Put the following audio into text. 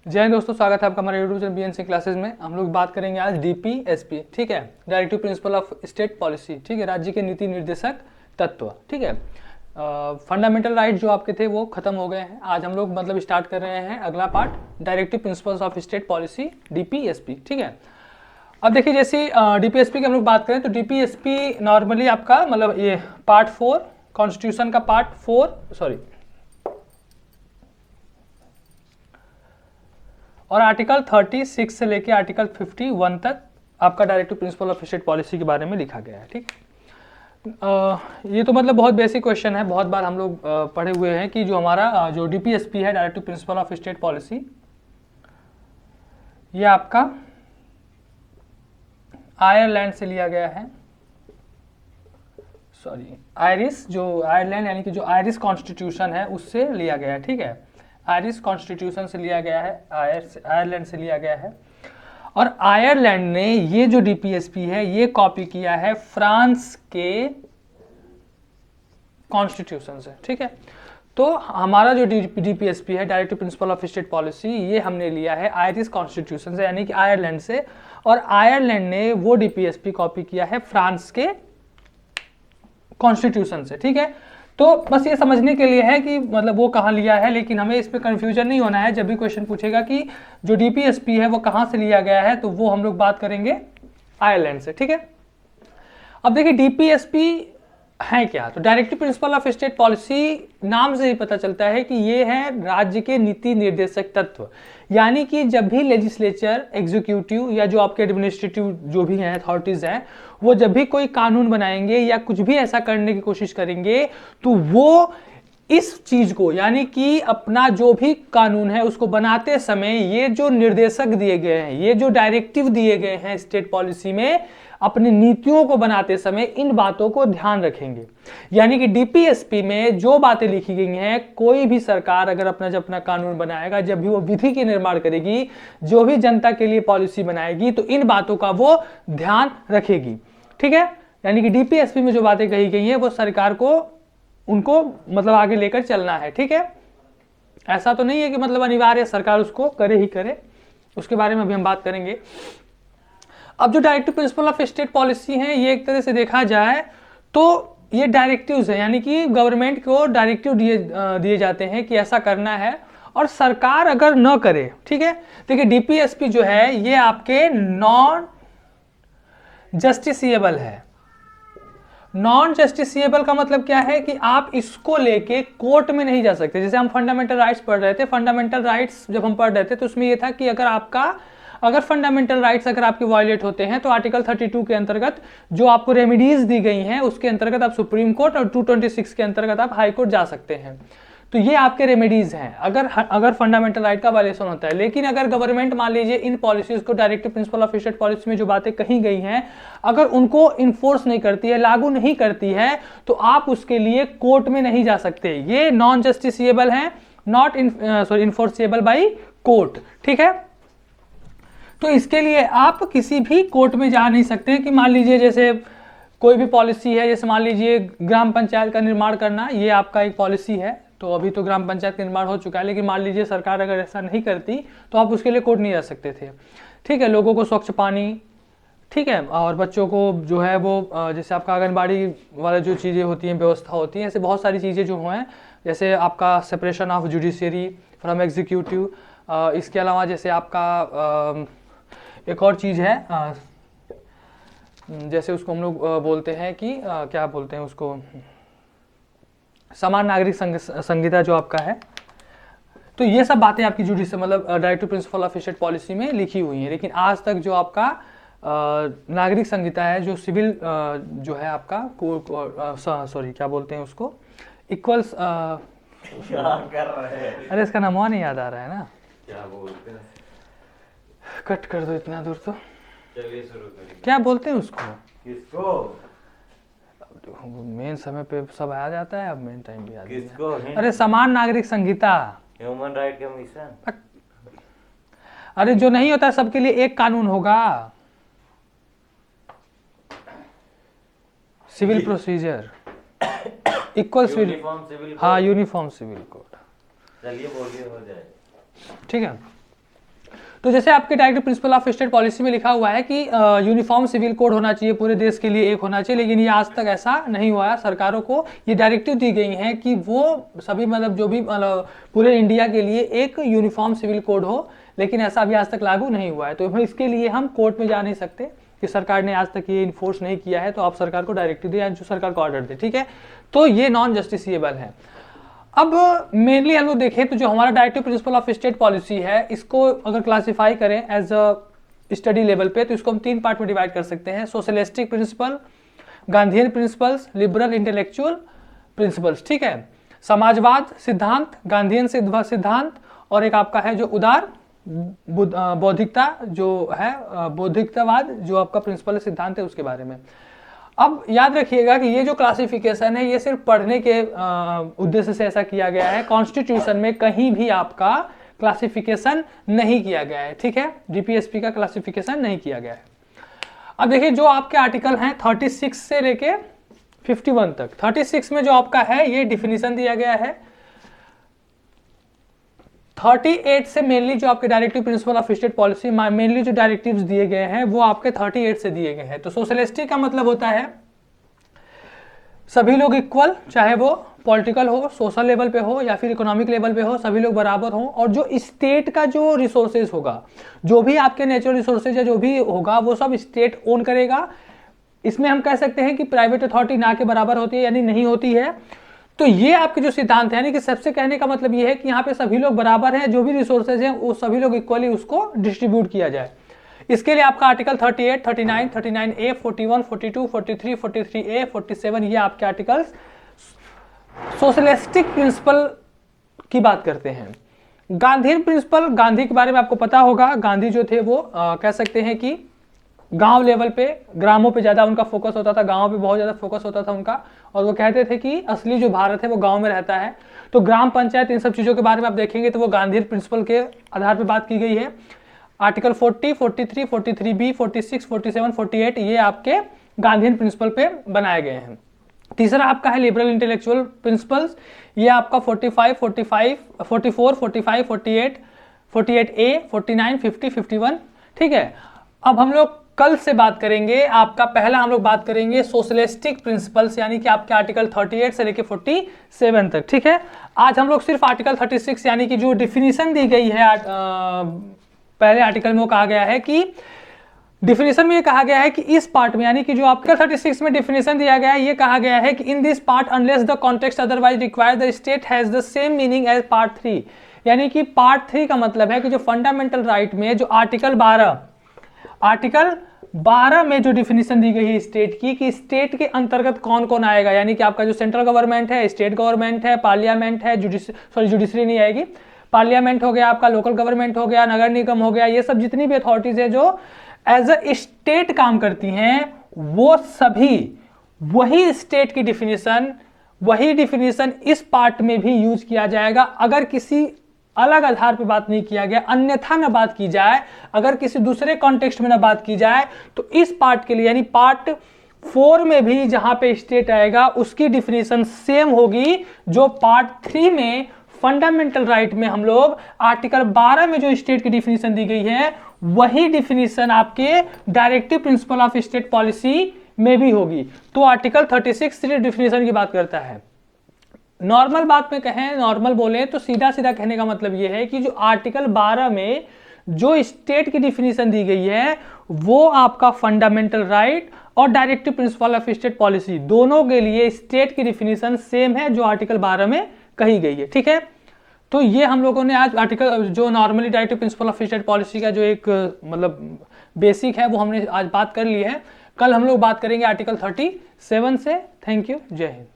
जय हिंद दोस्तों, स्वागत है आपका हमारे यूट्यूब चैनल बीएनसी क्लासेस में। हम लोग बात करेंगे आज डीपीएसपी, ठीक है, directive principle of state policy, ठीक है, राज्य के नीति निर्देशक तत्व, ठीक है। फंडामेंटल राइट जो आपके थे वो खत्म हो गए हैं। आज हम लोग मतलब स्टार्ट कर रहे हैं अगला part, directive principles of state policy DPSP, ठीक है। अब देखिए जैसे डीपीएसपी की हम लोग बात करें तो डीपीएसपी नॉर्मली आपका मतलब ये पार्ट 4 कॉन्स्टिट्यूशन का पार्ट 4 सॉरी और आर्टिकल 36 से लेके आर्टिकल 51 तक आपका directive principle of state policy के बारे में लिखा गया है, ठीक। ये तो मतलब बहुत बेसिक क्वेश्चन है, बहुत बार हम लोग पढ़े हुए हैं कि जो हमारा जो डीपीएसपी है directive principle of state policy, ये आपका आयरलैंड से लिया गया है, सॉरी आयरिश, जो आयरलैंड यानी कि जो आयरिश कॉन्स्टिट्यूशन है उससे लिया गया है, ठीक है। आयरिश कॉन्स्टिट्यूशन से लिया गया है, आयरलैंड से लिया गया है। और आयरलैंड ने ये जो डीपीएसपी है ये कॉपी किया है फ्रांस के कॉन्स्टिट्यूशन से, ठीक है। तो हमारा जो डीपीएसपी है directive principle of state policy, ये हमने लिया है आयरिश कॉन्स्टिट्यूशन से यानी कि आयरलैंड से, और आयरलैंड ने वो डीपीएसपी कॉपी किया है फ्रांस के कॉन्स्टिट्यूशन से, ठीक है। तो बस ये समझने के लिए है कि मतलब वो कहाँ लिया है, लेकिन हमें इस पे कंफ्यूजन नहीं होना है। जब भी क्वेश्चन पूछेगा कि जो डीपीएसपी है वो कहाँ से लिया गया है, तो वो हम लोग बात करेंगे आयरलैंड से, ठीक है। अब देखिए डीपीएसपी है क्या, तो directive principle of state policy नाम से ही पता चलता है कि ये है राज्य के नीति निर्देशक तत्व। यानी कि जब भी लेजिस्लेचर, एग्जीक्यूटिव या जो आपके एडमिनिस्ट्रेटिव जो भी हैं अथॉरिटीज हैं, वो जब भी कोई कानून बनाएंगे या कुछ भी ऐसा करने की कोशिश करेंगे तो वो इस चीज को यानी कि अपना जो भी कानून है उसको बनाते समय ये जो निर्देशक दिए गए हैं, ये जो डायरेक्टिव दिए गए हैं स्टेट पॉलिसी में, अपनी नीतियों को बनाते समय इन बातों को ध्यान रखेंगे। यानी कि डीपीएसपी में जो बातें लिखी गई हैं, कोई भी सरकार अगर अपना कानून बनाएगा, जब भी वो विधि के निर्माण करेगी, जो भी जनता के लिए पॉलिसी बनाएगी, तो इन बातों का वो ध्यान रखेगी, ठीक है। यानी कि डीपीएसपी में जो बातें कही गई हैं वो सरकार को उनको मतलब आगे लेकर चलना है, ठीक है। ऐसा तो नहीं है कि मतलब अनिवार्य सरकार उसको करे ही करे, उसके बारे में भी हम बात करेंगे। अब जो directive principle of state policy है, ये एक तरह से देखा जाए तो ये डायरेक्टिव्स है, यानी कि गवर्नमेंट को डायरेक्टिव दिए जाते हैं कि ऐसा करना है, और सरकार अगर न करे, ठीक है। देखिए डीपीएसपी जो है ये आपके नॉन जस्टिसिएबल है। नॉन जस्टिसिएबल का मतलब क्या है कि आप इसको लेके कोर्ट में नहीं जा सकते। जैसे हम फंडामेंटल राइट्स पढ़ रहे थे, फंडामेंटल राइट्स जब हम पढ़ रहे थे तो उसमें ये था कि अगर फंडामेंटल राइट्स अगर आपके वायलेट होते हैं तो आर्टिकल 32 के अंतर्गत जो आपको रेमेडीज दी गई हैं उसके अंतर्गत आप सुप्रीम कोर्ट, और 226 के अंतर्गत आप हाई कोर्ट जा सकते हैं। तो ये आपके रेमेडीज हैं अगर फंडामेंटल राइट का वायलेशन होता है। लेकिन अगर गवर्नमेंट मान लीजिए इन पॉलिसीज को, directive principle of state policy में जो बातें कही गई हैं, अगर उनको इन्फोर्स नहीं करती है, लागू नहीं करती है, तो आप उसके लिए कोर्ट में नहीं जा सकते। ये नॉन जस्टिसिएबल है, नॉट इन्फोर्सिएबल बाई कोर्ट, ठीक है। तो इसके लिए आप किसी भी कोर्ट में जा नहीं सकते कि मान लीजिए जैसे कोई भी पॉलिसी है, जैसे मान लीजिए ग्राम पंचायत का निर्माण करना, ये आपका एक पॉलिसी है, तो अभी तो ग्राम पंचायत का निर्माण हो चुका है, लेकिन मान लीजिए सरकार अगर ऐसा नहीं करती तो आप उसके लिए कोर्ट नहीं जा सकते थे, ठीक है। लोगों को स्वच्छ पानी, ठीक है, और बच्चों को जो है वो जैसे आपका आंगनबाड़ी वाला जो चीज़ें होती हैं, व्यवस्था होती है, ऐसे बहुत सारी चीज़ें जो हैं, जैसे आपका separation of judiciary from executive. इसके अलावा जैसे आपका एक और चीज़ है, जैसे उसको हम लोग बोलते हैं कि क्या बोलते हैं उसको, समान नागरिक संहिता जो आपका है। तो ये सब बातें आपकी जुडिशियल मतलब directive principle of state policy में लिखी हुई हैं। लेकिन आज तक जो आपका नागरिक संहिता है, जो सिविल जो है आपका सॉरी क्या बोलते हैं उसको, इक्वल्स क्या कर रहे हैं? अरे इसका नाम नहीं याद आ रहा है ना, क्या बोलते हैं? कट कर दो इतना दूर तो, चलिए शुरू करिए। क्या बोलते हैं उसको, किसको? मेन समय पे सब आ जाता है, अब मेन टाइम भी आ जाता किसको? है। अरे समान नागरिक संहिता, ह्यूमन राइट कमीशन। अरे जो नहीं होता सबके लिए एक कानून होगा, civil procedure, equal civil, uniform civil. हाँ यूनिफॉर्म सिविल कोड। चलिए बोलिए, हो जाए। ठीक है। तो जैसे आपके directive principle of state policy में लिखा हुआ है कि यूनिफॉर्म सिविल कोड होना चाहिए, पूरे देश के लिए एक होना चाहिए, लेकिन ये आज तक ऐसा नहीं हुआ है। सरकारों को ये डायरेक्टिव दी गई हैं कि वो सभी मतलब जो भी मतलब पूरे इंडिया के लिए एक यूनिफॉर्म सिविल कोड हो, लेकिन ऐसा अभी आज तक लागू नहीं हुआ है। तो इसके लिए हम कोर्ट में जा नहीं सकते कि सरकार ने आज तक ये इन्फोर्स नहीं किया है, तो आप सरकार को डायरेक्टिव दे या जो सरकार को ऑर्डर दे, ठीक है। तो ये नॉन जस्टिसिएबल है। अब मेनली हम लोग देखें तो जो हमारा directive principle of state policy है, इसको अगर क्लासिफाई करें एज अ स्टडी लेवल पे, तो इसको हम 3 पार्ट में डिवाइड कर सकते हैं: socialistic principle, Gandhian principles, liberal intellectual principles, ठीक है। समाजवाद सिद्धांत, गांधीयन सिद्धांत, और एक आपका है जो उदार बौद्धिकता जो है, बौद्धिकतावाद जो आपका प्रिंसिपल सिद्धांत है उसके बारे में। अब याद रखिएगा कि ये जो क्लासिफिकेशन है ये सिर्फ पढ़ने के उद्देश्य से ऐसा किया गया है, कॉन्स्टिट्यूशन में कहीं भी आपका क्लासिफिकेशन नहीं किया गया है, ठीक है। डीपीएसपी का क्लासिफिकेशन नहीं किया गया है। अब देखिए जो आपके आर्टिकल हैं 36 से लेके 51 तक, 36 में जो आपका है ये डिफिनीशन दिया गया है। 38 से मेनली जो आपके directive principle of state policy, mainly जो डायरेक्टिव्स दिए गए हैं वो आपके 38 से दिए गए हैं। तो सोशलिस्टिक का मतलब होता है सभी लोग इक्वल, चाहे वो पॉलिटिकल हो, सोशल लेवल पे हो या फिर इकोनॉमिक लेवल पे हो, सभी लोग बराबर हो। और जो स्टेट का जो रिसोर्सेज होगा, जो भी आपके नेचुरल रिसोर्सेज या जो भी होगा वो सब स्टेट ओन करेगा। इसमें हम कह सकते हैं कि प्राइवेट अथॉरिटी ना के बराबर होती है, यानी नहीं होती है। तो ये आपके जो सिद्धांत है, यानी कि सबसे कहने का मतलब ये है कि यहाँ पे सभी लोग बराबर हैं, जो भी रिसोर्सेज हैं वो सभी लोग इक्वली उसको डिस्ट्रीब्यूट किया जाए। इसके लिए आपका आर्टिकल 38, 39, 39A, 41, 42, 43, 43A, 47 ये आपके आर्टिकल्स सोशलिस्टिक प्रिंसिपल की बात करते हैं। गांधीयन प्रिंसिपल, गांधी के बारे में आपको पता होगा, गांधी जो थे वो कह सकते हैं कि गांव लेवल पे, ग्रामों पे ज़्यादा उनका फोकस होता था, गांव पे बहुत ज़्यादा फोकस होता था उनका, और वो कहते थे कि असली जो भारत है वो गांव में रहता है। तो ग्राम पंचायत, इन सब चीज़ों के बारे में आप देखेंगे तो वो गांधीयन प्रिंसिपल के आधार पर बात की गई है। आर्टिकल 40, 43, 43B, 46, 47, 48 ये आपके गांधीयन प्रिंसिपल पे बनाए गए हैं। तीसरा आपका है लिबरल इंटेलेक्चुअल प्रिंसिपल्स, ये आपका 45, 44, 45, 48, 48A, 49, 50, 51, ठीक है। अब हम लोग कल से बात करेंगे, आपका पहला हम लोग बात करेंगे सोशलिस्टिक प्रिंसिपल्स, यानी कि आपके आर्टिकल 38 से लेके 47 तक, ठीक है। आज हम लोग सिर्फ आर्टिकल 36 यानी कि जो डिफिनीशन दी गई है पहले आर्टिकल में, वो कहा गया है कि डिफिनीशन में ये कहा गया है कि इस पार्ट में, यानी कि जो आर्टिकल 36 में डिफिनीशन दिया गया है, ये कहा गया है कि in this part unless the context otherwise require the state has the same meaning as part 3। यानी कि पार्ट 3 का मतलब है कि जो फंडामेंटल राइट में जो आर्टिकल 12 में जो डिफिनीशन दी गई है स्टेट की, कि स्टेट के अंतर्गत कौन कौन आएगा, यानी कि आपका जो सेंट्रल गवर्नमेंट है, स्टेट गवर्नमेंट है, पार्लियामेंट है, जुडिशरी नहीं आएगी, पार्लियामेंट हो गया आपका, लोकल गवर्नमेंट हो गया, नगर निगम हो गया, ये सब जितनी भी अथॉरिटीज है जो एज अ स्टेट काम करती हैं, वो सभी वही स्टेट की डिफिनीशन, वही डिफिनीशन इस पार्ट में भी यूज किया जाएगा। अगर किसी अलग आधार पे बात नहीं किया गया, अन्यथा न बात की जाए, अगर किसी दूसरे कॉन्टेक्स्ट में न बात की जाए, तो इस पार्ट के लिए यानी पार्ट 4 में भी जहां पे स्टेट आएगा उसकी डिफिनीशन सेम होगी जो पार्ट 3 में फंडामेंटल राइट में हम लोग आर्टिकल 12 में जो स्टेट की डिफिनीशन दी गई है, वही डिफिनीशन आपके directive principle of state policy में भी होगी। तो आर्टिकल 36 सिर्फ डिफिनीशन की बात करता है। नॉर्मल बात में कहें, नॉर्मल बोले तो सीधा सीधा कहने का मतलब यह है कि जो आर्टिकल 12 में जो स्टेट की डिफिनीशन दी गई है, वो आपका फंडामेंटल राइट और directive principle of state policy दोनों के लिए स्टेट की डिफिनीशन सेम है जो आर्टिकल 12 में कही गई है, ठीक है। तो ये हम लोगों ने आज आर्टिकल जो normally directive principle of state policy का जो एक मतलब बेसिक है वो हमने आज बात कर ली है। कल हम लोग बात करेंगे आर्टिकल 37 से। थैंक यू, जय हिंद।